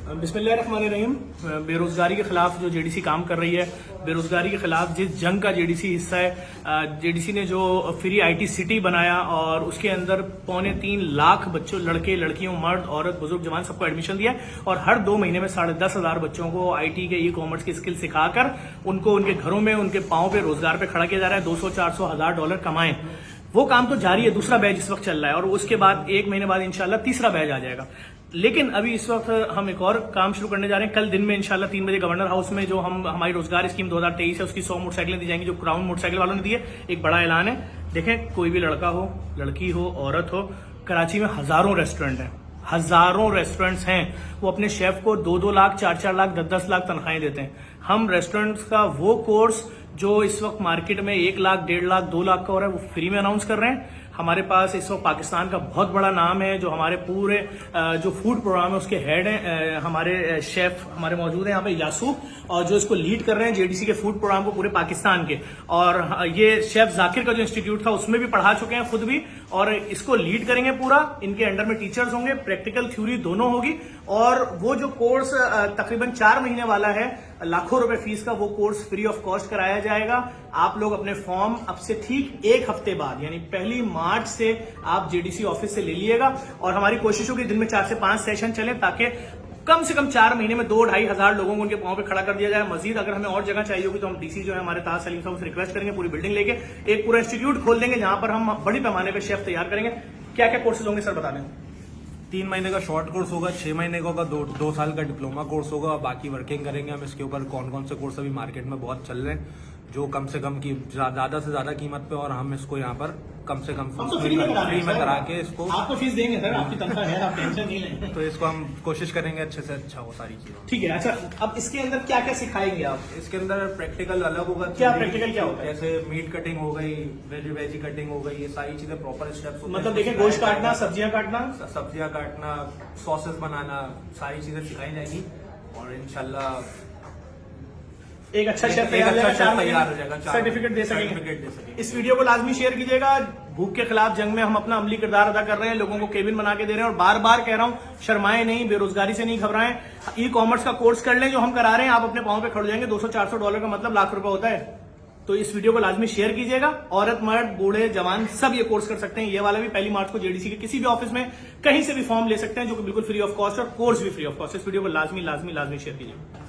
बिस्मिल्लाहिर्रहमानिर्रहीम। बेरोजगारी के खिलाफ जो जेडीसी काम कर रही है, बेरोजगारी के खिलाफ जिस जंग का जेडीसी हिस्सा है, जेडीसी ने जो फ्री आईटी सिटी बनाया और उसके अंदर 2.25 लाख बच्चों, लड़के लड़कियों, मर्द औरत, बुजुर्ग, जवान सबको एडमिशन दिया है और हर 2 महीने में 10,500 बच्चों को आईटी के ई-कॉमर्स की स्किल सिखाकर उनको उनके घरों में उनके पांव पे रोजगार पे खड़ा किया जा रहा है। 200-400 हज़ार डॉलर कमाएं। वो काम तो जारी है। दूसरा बैच इस वक्त चल रहा है और उसके बाद 1 महीने बाद इंशाल्लाह तीसरा बैच आ जाएगा। लेकिन अभी इस वक्त हम एक और काम शुरू करने जा रहे हैं। कल दिन में इंशाल्लाह 3 बजे गवर्नर हाउस में जो हमारी रोजगार स्कीम 2023 है उसकी 100 मोटरसाइकिलें दी जाएंगी, जो क्राउन मोटरसाइकिल वालों ने दी है। एक बड़ा ऐलान है। देखें, कोई भी लड़का हो, लड़की हो, औरत हो, कराची में हजारों रेस्टोरेंट हैं, हजारों रेस्टोरेंट्स हैं। वो अपने शेफ को 2-2 लाख, 4-4 लाख, 10-10 लाख तनख्वाहें देते हैं। हम रेस्टोरेंट्स का वो कोर्स जो इस वक्त मार्केट में 1 लाख, 1.5 लाख, 2 लाख का हो रहा है, वो फ्री में अनाउंस कर रहे हैं। हमारे पास इस वक्त पाकिस्तान का बहुत बड़ा नाम है, जो हमारे पूरे जो फूड प्रोग्राम है उसके हेड हैं, हमारे शेफ हमारे मौजूद हैं यहाँ पे, यासूब, और जो इसको लीड कर रहे हैं जेडीसी के फूड प्रोग्राम को पूरे पाकिस्तान के। और ये शेफ जाकिर का जो इंस्टीट्यूट था उसमें भी पढ़ा चुके हैं खुद भी, और इसको लीड करेंगे पूरा। इनके अंडर में टीचर्स होंगे, प्रैक्टिकल थ्योरी दोनों होगी। और वो जो कोर्स तकरीबन 4 महीने वाला है, लाखों रुपए फीस का, वो कोर्स फ्री ऑफ कॉस्ट कराया जाएगा। आप लोग अपने फॉर्म अब से ठीक 1 हफ्ते बाद यानी 1 मार्च से आप जेडीसी ऑफिस से ले लिएगा। और हमारी कोशिश होगी दिन में 4 से 5 सेशन चले, ताकि कम से कम 4 महीने में 2-2.5 हज़ार लोगों को उनके पांव पे खड़ा कर दिया जाए। मजीद अगर हमें और जगह चाहिए होगी तो हम डीसी जो है हमारे ताज सलीम साहब से रिक्वेस्ट करेंगे, पूरी बिल्डिंग लेके एक पूरा इंस्टीट्यूट खोल देंगे जहां पर हम बड़ी पैमाने पर शेफ तैयार करेंगे। क्या क्या कोर्सेज होंगे सर, बता दें। 3 महीने का शॉर्ट कोर्स होगा, 6 महीने का 2 साल का डिप्लोमा कोर्स होगा। बाकी वर्किंग करेंगे हम इसके ऊपर। कौन कौन से कोर्स अभी मार्केट में बहुत चल रहे हैं, जो कम से कम की ज्यादा से ज्यादा कीमत पे, और हम इसको यहाँ पर कम से कम फ्री में करा के इसको। आप तो फीस देंगे सर, आपकी तनख्वाह है, आप टेंशन नहीं लें। तो इसको हम कोशिश करेंगे अच्छे से अच्छा हो सारी चीजें। ठीक है। अच्छा, अब इसके अंदर क्या क्या सिखाएंगे आप? इसके अंदर प्रैक्टिकल अलग होगा। क्या प्रैक्टिकल क्या होता है? जैसे मीट कटिंग हो गई, वेजी कटिंग हो गई, ये सारी चीजें प्रॉपर स्टेप्स होते हैं। मतलब देखिए, गोश्त काटना, सब्जियां काटना, सॉसेस बनाना, सारी चीजें सिखाई जाएगी और इंशाल्लाह एक अच्छा शेफ तैयार हो जाएगा, सर्टिफिकेट दे सकेंगे। इस वीडियो को लाजमी शेयर कीजिएगा। भूख के खिलाफ जंग में हम अपना अमली किरदार अदा कर रहे हैं, लोगों को केबिन बना के दे रहे हैं। और बार बार कह रहा हूं, शर्माएं नहीं, बेरोजगारी से नहीं घबराएं। ई कॉमर्स का कोर्स कर लें जो हम करा रहे हैं, आप अपने पांव पे खड़े जाएंगे। 200-400 डॉलर का मतलब लाख रुपए होता है। तो इस वीडियो को लाजमी शेयर कीजिएगा। औरत, मर्द, बूढ़े, जवान सब ये कोर्स कर सकते हैं। ये वाला भी 1 मार्च को जेडीसी के किसी भी ऑफिस में कहीं से भी फॉर्म ले सकते हैं, जो कि बिल्कुल फ्री ऑफ कॉस्ट, और कोर्स भी फ्री ऑफ कॉस्ट। इस वीडियो को लाजमी शेयर कीजिएगा।